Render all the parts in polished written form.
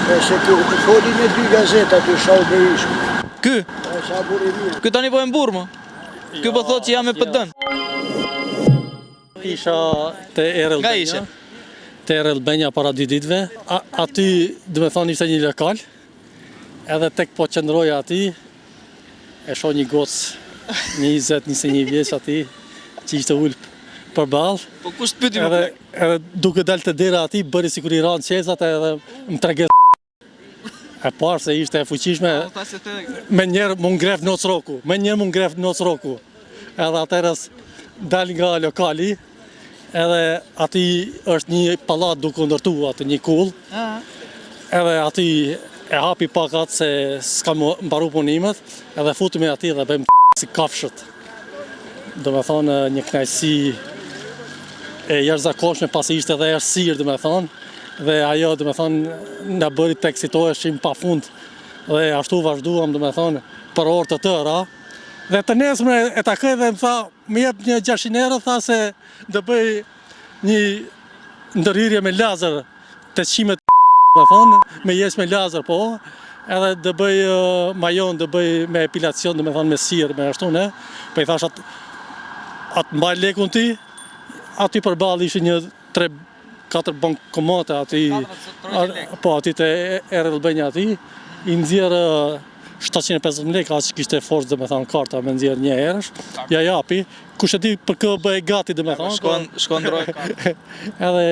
E se të foli me dy gazeta të Shau Berishku. Ky? Sa burimia. Ky tani po e mburë më? Ky po thotë që jam e PD-n. Isha te Errol Nga Benja. ishe? Te Errol Benja para 2 ditëve. Aty, do me thonë, ishte një lokal. Edhe tek po qëndroja aty, e shoh një gocë, një 20-21 vjeç aty, që ishte ul përballë. Po kush të pyeti më Edhe, plak? edhe duke dalë të dera aty, bëri sikur i ranë qezat edhe më trege e parë se ishte e fuqishme. Po thashë te Me njerë më ngref noc roku. Edhe atërës dal nga lokali, edhe aty është një pallat duke ndërtu aty një kull, edhe aty e hapi pak atë se s'ka mbaru punimet, edhe futemi aty dhe bëjmë si kafshët. Do me thonë një knajsi e jashtëzakonshme pasi ishte edhe errësirë, do me thonë, dhe ajo, do me thonë, na bëri të eksitoheshim pa fund, dhe ashtu vazhduam, do me thonë, për orë të tëra. Dhe të nesme e takoj dhe më tha, më jep një 600 euro, tha se do bëj një ndërhyrje me lazer, të qimet me thonë, me jesh me lazer, po, edhe do bëj majon, do bëj me epilacion, do me thonë me sirë, me ashtu ne, po i thash atë mbaj lekun ti, aty përballë ishte një 3-4 bankomate aty, po aty te Errol Benja aty, i nxjerr 750 lekë, aq kishte forcë, do me thonë, karta me nxjerr një herësh, ja japi, kush e di për kë bëj gati, do me thonë. Shkondroj kartë. Edhe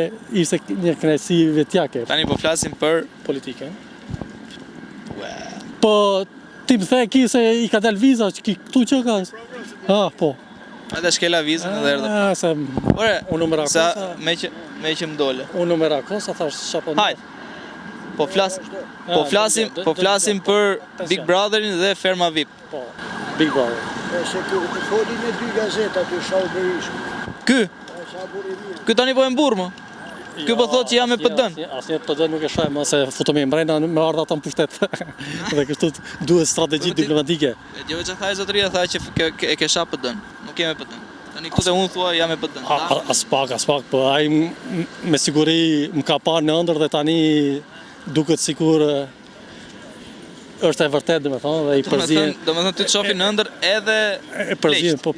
ishte një kënaqësi vetjake. Tani po flasim për Politike. Po ti më the ki se i ka dal viza, këtu që ka? Po. edhe shkela vizën edhe erdhe. Se Ore, unë numera sa kosa. me që më dole. Unë numera kosa thash çapo. Hajde. Po flasim për Big Brotherin dhe Ferma VIP. Po. Big Brother. E se të foli me dy gazeta të Shau Berishku. Ky? Sa burimia. Ky tani po e mburë më? Ky po thotë që jam me PD-n. Asnjë PD nuk e shoh më se futemi mbrenda me ardha ata në pushtet. Dhe kështu duhet strategji diplomatike. E djeve që tha e zotëria, tha që e kesha PD-n. Nuk jam me PD-n. Tani këtu se unë thua jam me PD-n. As pak, po ai me siguri më ka parë në ëndër dhe tani duket sikur është e vërtet, domethënë, dhe i përzien. Domethënë ty të shohin në ëndër edhe E përzien, po,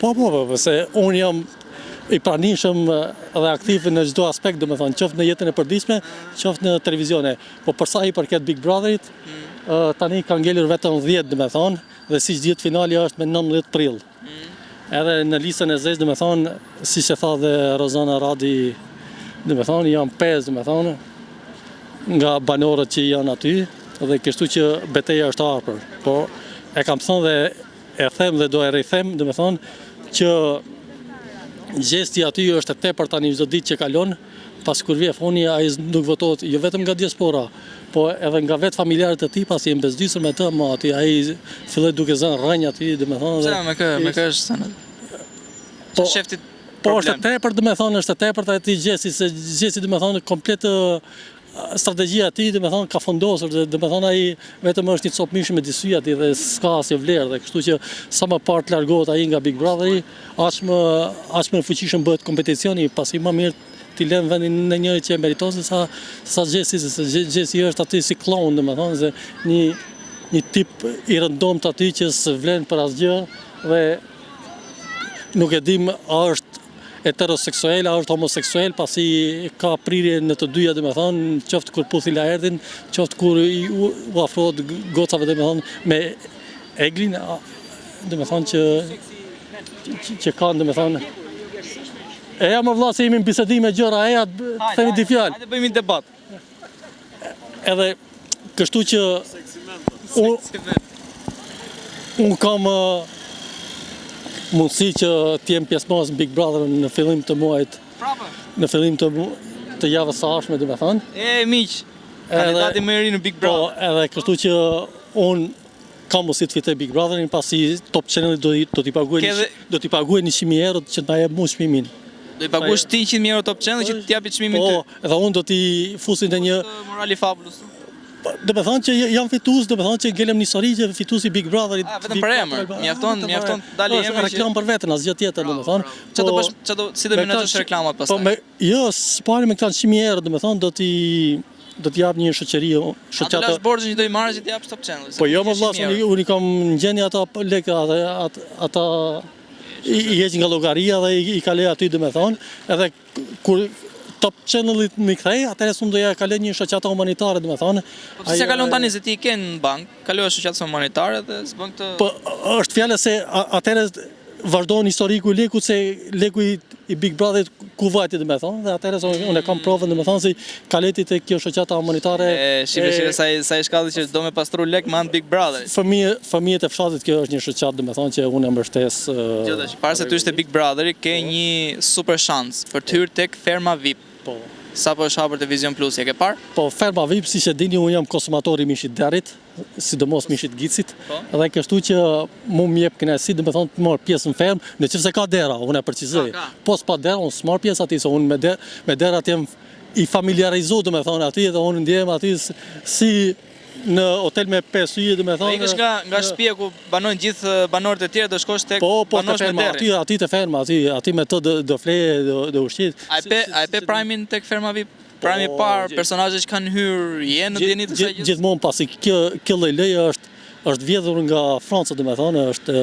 se unë jam i pranishëm dhe aktiv në çdo aspekt, domethënë, qoftë në jetën e përditshme, qoftë në televizione. Po për sa i përket Big Brotherit, tani ka ngelur vetëm 10, domethënë, dhe siç dihet finali është me 19 prill. Edhe në listën e zezë, domethënë, siç e tha dhe Rozana Radi, domethënë janë 5, domethënë, nga banorët që janë aty, dhe kështu që betejë është afër. Po e kam thënë dhe e them dhe do e rrithem, domethënë, që gjesti aty është e tepër tani çdo ditë që kalon, pas kur vjen foni ai nuk votohet jo vetëm nga diaspora, po edhe nga vetë familjarët e tij, pasi janë bezdysur me të, ma aty ai filloi duke zënë rrënjë aty, domethënë. Pse me kë është sana? Po Sheftit po është e tepër, domethënë, është e tepërt aty gjesti, se gjesti domethënë komplet strategjia e tij, domethënë, ka fundosur, domethënë ai vetëm është një copë mishi me disy aty dhe s'ka asnjë vlerë, dhe kështu që sa më parë të largohet ai nga Big Brotheri, aq më fuqishëm bëhet kompeticioni, pasi më mirë t'i lënë vendin në njëri që e meriton sa gjesti, se gjesti është aty si kloun, domethënë, se një tip i rëndomt aty që s'vlen për asgjë dhe nuk e dim a është heteroseksual, a është homoseksual, pasi ka prirje në të dyja, domethënë, qoftë kur puthi la erdhin, qoftë kur u afrohet gocave, domethënë, me Eglin, domethënë që kanë, domethënë. Ja më vlla se jemi në bisedime gjëra, themi di fjalë. Hajde bëjmë një debat. Edhe kështu që unë kam mundësi që t'jem pjesëmarrës në Big Brother në fillim të muajit, në fillim të javës së ardhshme, domethënë. Miq, kandidati më i ri në Big Brother. Po, edhe kështu që unë kam mundësi të fitoj Big Brotherin, pasi Top Channel do t'i paguaj 100.000 euro që na jep mua çmimin. Do i paguash ti 100.000 euro Top Channel që t'i japi çmimin ty. Po, edhe unë do t'i fusin në një morali fabulus. domethënë që jam fitues, domethënë që ngelem një histori që fituesi Big Brotherit. Vetëm për emër. Mjafton dalë emri. Reklam për veten, asgjë tjetër, domethënë. Si do menaxhosh reklamat pastaj? Po jo, s'pari me këta 100.000 euro, domethënë do t'i do të jap një shoqëri, A të lash borxhin që do i marrësh që të japsh Top Channel. Po jo më vëlla, unë kam në gjendje ata lekë ata i heq nga llogaria dhe i kaloj aty domethënë, edhe kur Top Channel-it më kthej, atëherë s'u do ja kaloj një shoqata humanitare domethënë. Po pse kalon tani se ti ke në bank, kalosh shoqatës humanitare dhe s'bën këtë. Po është fjala se atëherë vazhdon historiku i lekut, se leku i Big Brotherit ku vajti domethënë, dhe atëherë unë kam provën domethënë se kaleti te kjo shoqata humanitare. Shive sa i shkallë që do me pastru lek me anë Big Brotherit. Fëmijët e fshatit, kjo është një shoqatë domethënë që unë e mbështes. Gjithashtu, para se ty ishte Big Brotheri, ke një super shans për të hyrë tek Ferma VIP. Po. Sa po është hapur Televizion Plus, e ke parë? Po, Ferma VIP, si që dini, unë jam konsumatori i mishit derit, sidomos mishit gicit, dhe kështu që mu më jep kënaqësi, domethënë të marr pjesë në fermë, nëse ka dera, unë e përcizoj. Po s'pa dera, unë s'marr pjesë aty, se unë me derat jam i familiarizuar domethënë aty, dhe unë ndjehem aty si në hotel me 5 yje, domethënë. Ikësh nga shtëpia ku banojnë gjithë banorët e tjerë, do shkosh tek banosh me derë. Aty te ferma, aty me të do fleje, do ushqit. A e pe Prime-in tek Ferma VIP? Prime i parë, personazhet që kanë hyrë jenë në dieni të saj gjithë? Gjithmonë, pasi kjo lloj është vjedhur nga Franca, domethënë, është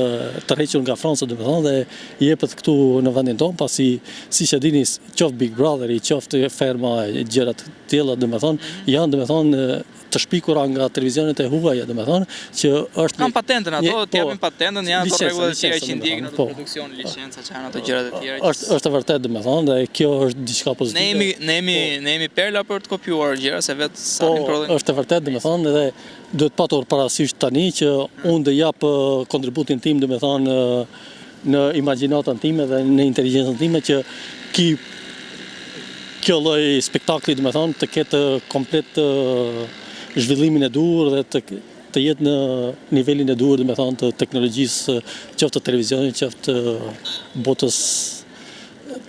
tërhequr nga Franca, domethënë, dhe jepet këtu në vendin tonë, pasi siç e dini, qoftë Big Brother, qoftë Ferma, gjëra të tilla, domethënë, janë domethënë të shpikura nga televizionet e huaja, domethënë, që është kanë patentën ato, të japin patentën, janë ato rregullat e tjera që ndjekin ato produksion, licenca, që janë ato gjërat e tjera. Është e vërtetë domethënë, dhe kjo është diçka pozitive. Ne jemi perla për të kopjuar gjëra, se vetë sa ne prodhojmë. Po, është e vërtetë domethënë, dhe duhet patur parasysh tani që unë do jap kontributin tim domethënë në imagjinatën time dhe në inteligjencën time që kjo lloj spektakli domethënë të ketë komplet zhvillimin e duhur dhe të jetë në nivelin e duhur domethënë të teknologjisë, qoftë të televizionit, qoftë të botës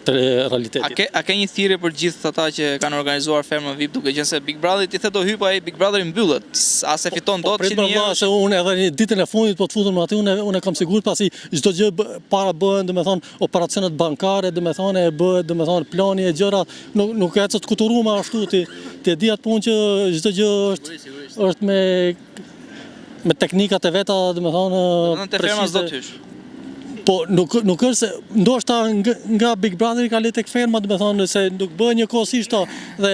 të realitetit. A ke një thirrje për gjithë ata që kanë organizuar Ferma VIP, duke qenë se Big Brotheri ti the do hyj, po ai Big Brotheri mbyllet, a se fiton dot 100.000 euro? Se unë edhe në ditën e fundit po të futem aty, unë kam sigurt, pasi çdo gjë para bëhen domethënë operacionet bankare, domethënë bëhet domethënë plani e gjëra, nuk ecë të kuturuar ashtu ti e di atë punë që çdo gjë është me teknikat e veta, domethënë. Te Ferma s'do të hysh. Po nuk është se ndoshta nga Big Brother ka le tek Ferma, domethënë se nuk bëhet njëkohësisht dhe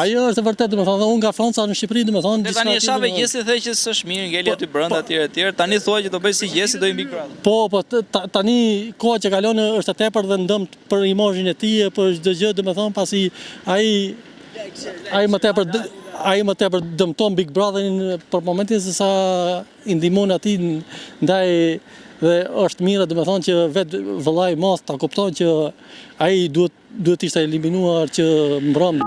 ajo është e vërtetë, domethënë unë nga Franca në Shqipëri, domethënë tani e shave gjesi the që s'është mirë, ngeli aty brenda etj. Tani thua që do bëj si gjesi, do i Big Brother. Po tani koha që kalon është e tepër dhe ndëmt për imazhin e tij, për çdo gjë, domethënë pasi ai më tepër dëmton Big Brotherin për momentin se sa i ndihmon atij ndaj, dhe është mirë domethënë që vetë vëllai i madh ta kupton që ai duhet ishte eliminuar që mbrëm.